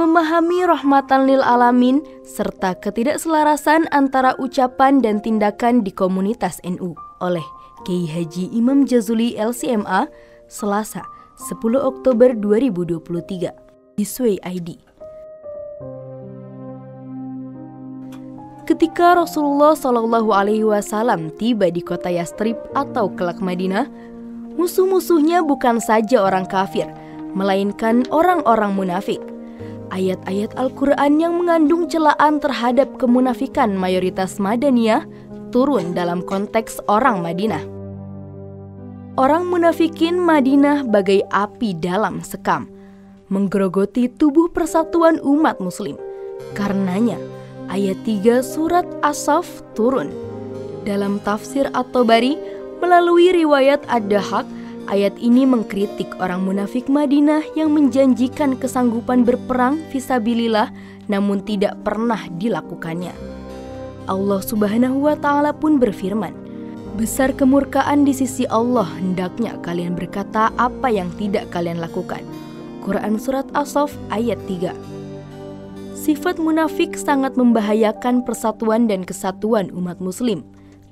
memahami rahmatan lil alamin, serta ketidakselarasan antara ucapan dan tindakan di komunitas NU oleh Kiai Haji Imam Jazuli LCMA, Selasa 10 Oktober 2023 di Sway ID. Ketika Rasulullah SAW tiba di kota Yastrib atau kelak Madinah, musuh-musuhnya bukan saja orang kafir, melainkan orang-orang munafik. Ayat-ayat Al-Quran yang mengandung celaan terhadap kemunafikan mayoritas Madaniyah turun dalam konteks orang Madinah. Orang munafikin Madinah bagai api dalam sekam, menggerogoti tubuh persatuan umat muslim. Karenanya, ayat 3 surat As-Saff turun. Dalam tafsir At-Tabari, melalui riwayat Ad-Dahhak, ayat ini mengkritik orang munafik Madinah yang menjanjikan kesanggupan berperang fisabilillah namun tidak pernah dilakukannya. Allah Subhanahu wa Ta'ala pun berfirman, "Besar kemurkaan di sisi Allah hendaknya kalian berkata apa yang tidak kalian lakukan." Quran Surat As-Saff ayat 3. Sifat munafik sangat membahayakan persatuan dan kesatuan umat muslim.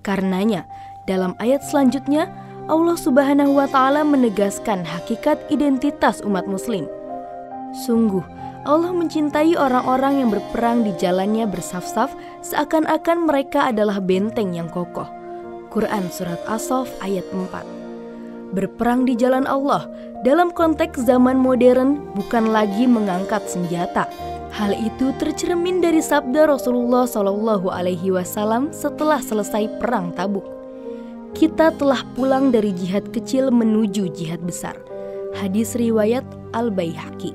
Karenanya, dalam ayat selanjutnya, Allah Subhanahu wa Ta'ala menegaskan hakikat identitas umat muslim. Sungguh, Allah mencintai orang-orang yang berperang di jalannya bersaf-saf seakan-akan mereka adalah benteng yang kokoh. Quran Surat As-Saff ayat 4. Berperang di jalan Allah dalam konteks zaman modern bukan lagi mengangkat senjata. Hal itu tercermin dari sabda Rasulullah SAW setelah selesai perang Tabuk. Kita telah pulang dari jihad kecil menuju jihad besar. Hadis riwayat Al-Baihaqi.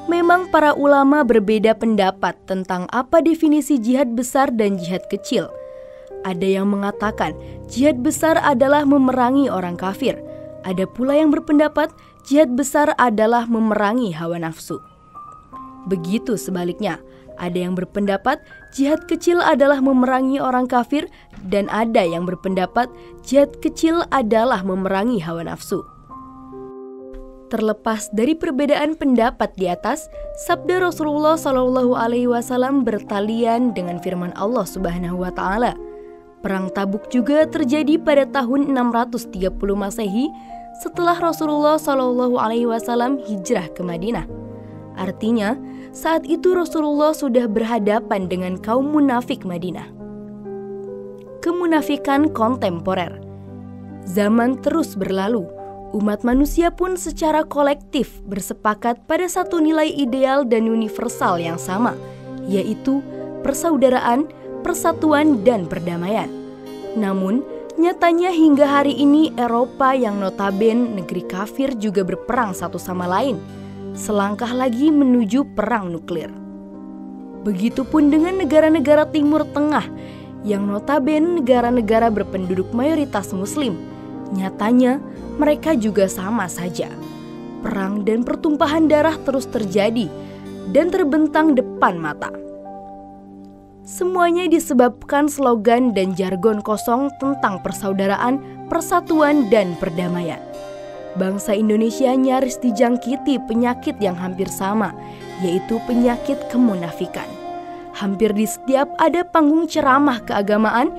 Memang para ulama berbeda pendapat tentang apa definisi jihad besar dan jihad kecil. Ada yang mengatakan jihad besar adalah memerangi orang kafir. Ada pula yang berpendapat jihad besar adalah memerangi hawa nafsu. Begitu sebaliknya, ada yang berpendapat jihad kecil adalah memerangi orang kafir dan ada yang berpendapat jihad kecil adalah memerangi hawa nafsu. Terlepas dari perbedaan pendapat di atas, sabda Rasulullah SAW bertalian dengan firman Allah Subhanahu wa Ta'ala. Perang Tabuk juga terjadi pada tahun 630 Masehi setelah Rasulullah SAW hijrah ke Madinah. Artinya, saat itu Rasulullah sudah berhadapan dengan kaum munafik Madinah. Kemunafikan kontemporer. Zaman terus berlalu, umat manusia pun secara kolektif bersepakat pada satu nilai ideal dan universal yang sama, yaitu persaudaraan, persatuan, dan perdamaian. Namun, nyatanya hingga hari ini Eropa yang notabene negeri kafir juga berperang satu sama lain, selangkah lagi menuju perang nuklir. Begitupun dengan negara-negara Timur Tengah yang notabene negara-negara berpenduduk mayoritas muslim. Nyatanya mereka juga sama saja. Perang dan pertumpahan darah terus terjadi dan terbentang depan mata. Semuanya disebabkan slogan dan jargon kosong tentang persaudaraan, persatuan, dan perdamaian. Bangsa Indonesia nyaris dijangkiti penyakit yang hampir sama, yaitu penyakit kemunafikan. Hampir di setiap ada panggung ceramah keagamaan,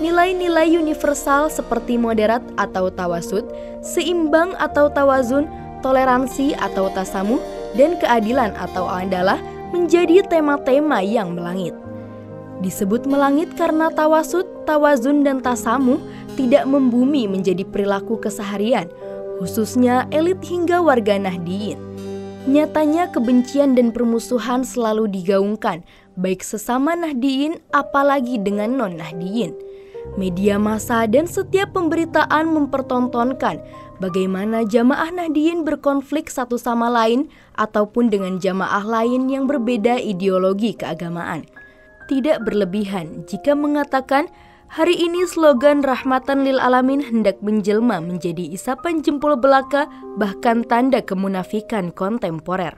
nilai-nilai universal seperti moderat atau tawasud, seimbang atau tawazun, toleransi atau tasamuh, dan keadilan atau adalah menjadi tema-tema yang melangit. Disebut melangit karena tawasud, tawazun, dan tasamuh tidak membumi menjadi perilaku keseharian, khususnya elit hingga warga Nahdiyin. Nyatanya kebencian dan permusuhan selalu digaungkan, baik sesama Nahdiyin apalagi dengan non-Nahdiyin. Media massa dan setiap pemberitaan mempertontonkan bagaimana jamaah Nahdiyin berkonflik satu sama lain ataupun dengan jamaah lain yang berbeda ideologi keagamaan. Tidak berlebihan jika mengatakan hari ini slogan rahmatan lil alamin hendak menjelma menjadi isapan jempol belaka, bahkan tanda kemunafikan kontemporer.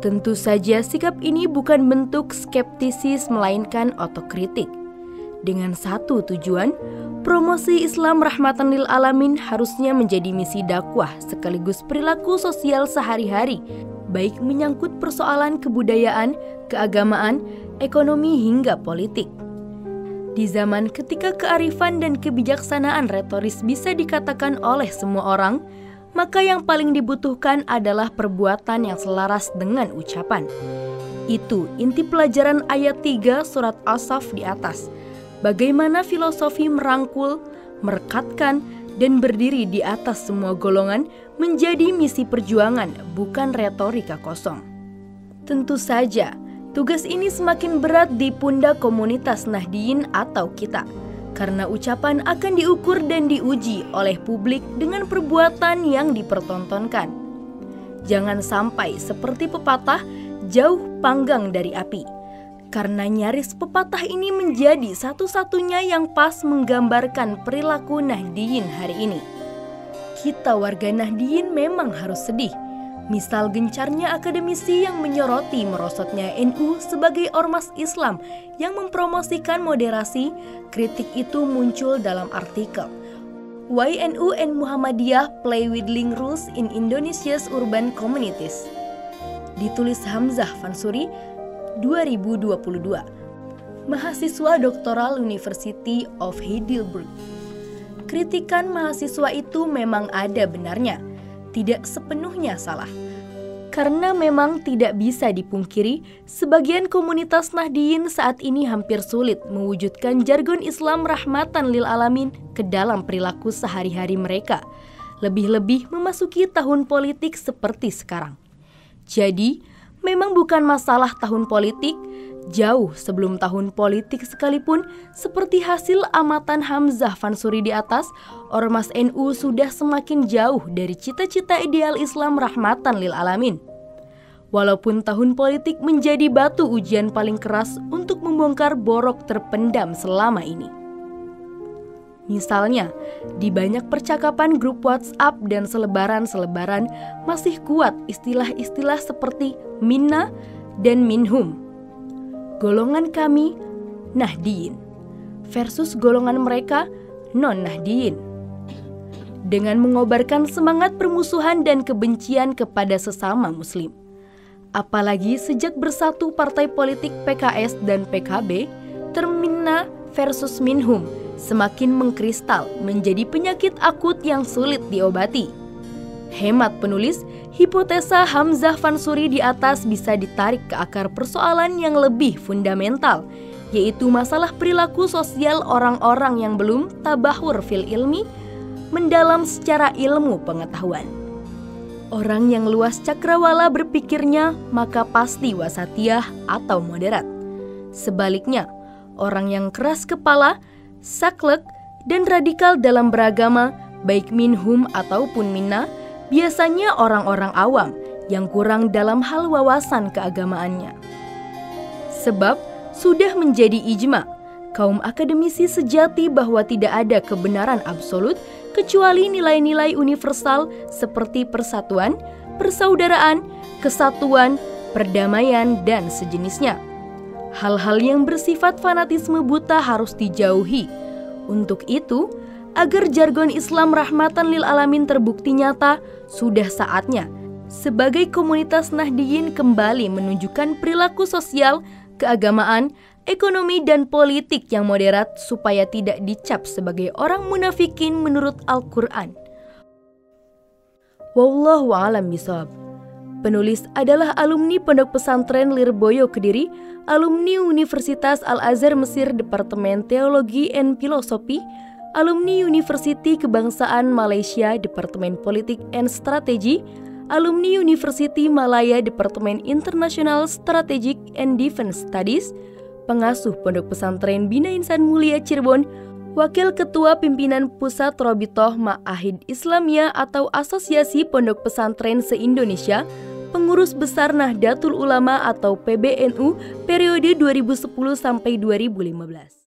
Tentu saja sikap ini bukan bentuk skeptisis melainkan otokritik. Dengan satu tujuan, promosi Islam rahmatan lil alamin harusnya menjadi misi dakwah sekaligus perilaku sosial sehari-hari baik menyangkut persoalan kebudayaan, keagamaan, ekonomi hingga politik. Di zaman ketika kearifan dan kebijaksanaan retoris bisa dikatakan oleh semua orang, maka yang paling dibutuhkan adalah perbuatan yang selaras dengan ucapan. Itu inti pelajaran ayat 3 surat As-Saff di atas. Bagaimana filosofi merangkul, merekatkan, dan berdiri di atas semua golongan menjadi misi perjuangan, bukan retorika kosong. Tentu saja, tugas ini semakin berat di pundak komunitas Nahdiyin atau kita, karena ucapan akan diukur dan diuji oleh publik dengan perbuatan yang dipertontonkan. Jangan sampai seperti pepatah, jauh panggang dari api, karena nyaris pepatah ini menjadi satu-satunya yang pas menggambarkan perilaku Nahdiyin hari ini. Kita warga Nahdiyin memang harus sedih. Misal gencarnya akademisi yang menyoroti merosotnya NU sebagai ormas Islam yang mempromosikan moderasi, kritik itu muncul dalam artikel Why NU and Muhammadiyah Play with Link Rules in Indonesia's Urban Communities. Ditulis Hamzah Fansuri, 2022. Mahasiswa doktoral University of Heidelberg. Kritikan mahasiswa itu memang ada benarnya, tidak sepenuhnya salah. Karena memang tidak bisa dipungkiri, sebagian komunitas Nahdiyin saat ini hampir sulit mewujudkan jargon Islam rahmatan lil alamin ke dalam perilaku sehari-hari mereka, lebih-lebih memasuki tahun politik seperti sekarang. Jadi, memang bukan masalah tahun politik, jauh sebelum tahun politik sekalipun, seperti hasil amatan Hamzah Fansuri di atas, ormas NU sudah semakin jauh dari cita-cita ideal Islam rahmatan lil alamin. Walaupun tahun politik menjadi batu ujian paling keras untuk membongkar borok terpendam selama ini. Misalnya, di banyak percakapan grup WhatsApp dan selebaran-selebaran masih kuat istilah-istilah seperti minna dan minhum. Golongan kami, Nahdiyin, versus golongan mereka, non-Nahdiyin. Dengan mengobarkan semangat permusuhan dan kebencian kepada sesama muslim. Apalagi sejak bersatu partai politik PKS dan PKB, term minna versus minhum semakin mengkristal menjadi penyakit akut yang sulit diobati. Hemat penulis, hipotesa Hamzah Fansuri di atas bisa ditarik ke akar persoalan yang lebih fundamental, yaitu masalah perilaku sosial orang-orang yang belum tabahur fil ilmi, mendalam secara ilmu pengetahuan. Orang yang luas cakrawala berpikirnya maka pasti wasatiyah atau moderat. Sebaliknya, orang yang keras kepala, saklek, dan radikal dalam beragama, baik minhum ataupun minna, biasanya orang-orang awam yang kurang dalam hal wawasan keagamaannya. Sebab sudah menjadi ijma, kaum akademisi sejati bahwa tidak ada kebenaran absolut kecuali nilai-nilai universal seperti persatuan, persaudaraan, kesatuan, perdamaian, dan sejenisnya. Hal-hal yang bersifat fanatisme buta harus dijauhi. Untuk itu, agar jargon Islam rahmatan lil alamin terbukti nyata, sudah saatnya sebagai komunitas Nahdiyin kembali menunjukkan perilaku sosial, keagamaan, ekonomi, dan politik yang moderat supaya tidak dicap sebagai orang munafikin menurut Al-Quran. Wallahu a'lam bishawab. Penulis adalah alumni Pondok Pesantren Lirboyo Kediri, alumni Universitas Al-Azhar Mesir Departemen Teologi and Filosofi, alumni University Kebangsaan Malaysia Departemen Politik and Strategi, alumni University Malaya Departemen International Strategic and Defense Studies, pengasuh Pondok Pesantren Bina Insan Mulia Cirebon, Wakil Ketua Pimpinan Pusat Robitoh Ma'ahid Islamiyah atau Asosiasi Pondok Pesantren se-Indonesia, Pengurus Besar Nahdlatul Ulama atau PBNU periode 2010 sampai 2015.